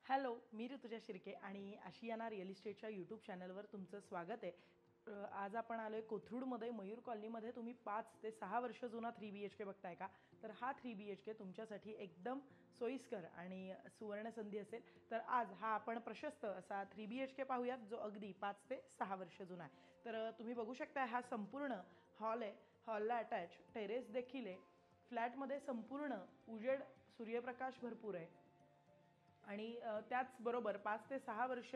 Hello, मी ऋतुजा शिर्के आणि Ashiana real इस्टेटच्या YouTube चॅनलवर तुमचं स्वागत आहे. आज आपण आलो आहे कोथरूडमध्ये मयूर कॉलनीमध्ये. तुम्ही 5 ते 6 वर्ष जुना 3 BHK बघताय का? तर हा 3 BHK तुमच्यासाठी एकदम सोयीस्कर आणि सुवर्ण संधी असेल. तर आज हा आपण प्रशस्त असा 3 BHK पाहूयात, जो अगदी 5 ते 6 वर्ष जुना आहे. तर तुम्ही बघू शकता, हा संपूर्ण हॉल आहे. हॉलला अटॅच टेरेस देखील आहे. फ्लॅटमध्ये संपूर्ण उजेड, सूर्यप्रकाश भरपूर आहे आणि त्याचबरोबर 5 ते 6 वर्ष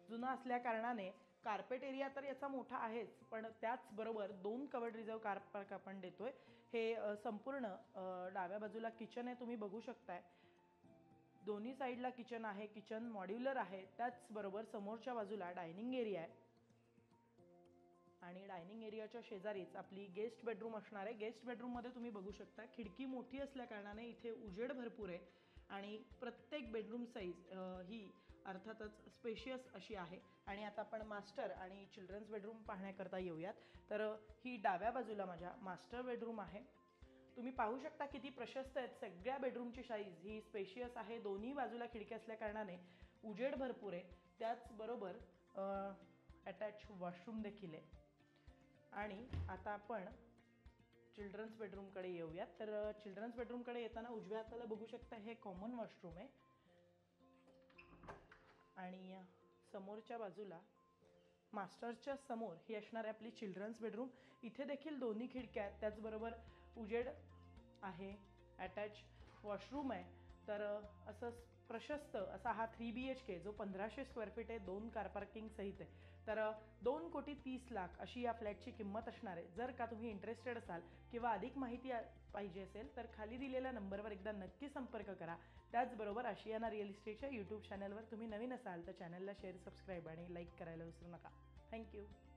जुना असल्या कारणाने कार्पेट एरिया तर याचा मोठा आहेच, पण त्याचबरोबर 2 कवर्ड रिझर्व कार पार्क आपण देतोय. हे संपूर्ण डाव्या बाजूला किचन आहे, तुम्ही बघू शकताय. दोन्ही साईडला किचन आहे, किचन मॉड्युलर आहे. त्याचबरोबर समोरच्या बाजूला डायनिंग एरिया आहे आणि डायनिंग एरियाच्या शेजारीच आपली गेस्ट बेडरूम असणार आहे. गेस्ट बेडरूममध्ये तुम्ही बघू शकता, खिडकी मोठी असल्या कारणाने इथे उजेड भरपूर आहे आणि प्रत्येक बेडरूम साईज ही अर्थातच स्पेशियस अशी आहे. आणि आता आपण मास्टर आणि चिल्ड्रन्स बेडरूम पाहण्याकरता येऊयात. तर ही डाव्या बाजूला माझ्या मास्टर बेडरूम आहे. तुम्ही पाहू शकता किती प्रशस्त आहेत. सगळ्या बेडरूमची साईज ही स्पेशियस आहे. दोन्ही बाजूला खिडकी असल्या कारणाने उजेड भरपूर आहे. त्याचबरोबर अटॅच वॉशरूम देखील आहे. आणि आता आपण चिल्ड्रन्स बेडरूमकडे येऊयात. तर चिल्ड्रन्स बेडरूमकडे येताना उजव्या हाताला बघू शकता, हे कॉमन वॉशरूम आहे आणि समोरच्या बाजूला मास्टरच्या समोर ही असणार आहे आपली चिल्ड्रन्स बेडरूम. इथे देखील दोन्ही खिडक्या आहेत, त्याचबरोबर उजेड आहे, अटॅच वॉशरूम आहे. तर असं प्रशस्त असा हा 3 BHK जो 1500 स्क्वेअर फीट आहे, 2 कार पार्किंग सहित आहे. तर 2,30,00,000 अशी या फ्लॅटची किंमत असणार आहे. जर का तुम्ही इंटरेस्टेड असाल किंवा अधिक माहिती पाहिजे असेल तर खाली दिलेल्या नंबरवर एकदा नक्की संपर्क करा. त्याचबरोबर आशियाना रिअल इस्टेटच्या यूट्यूब चॅनलवर तुम्ही नवीन असाल तर चॅनलला शेअर, सबस्क्राईब आणि लाईक करायला विसरू नका. थँक्यू.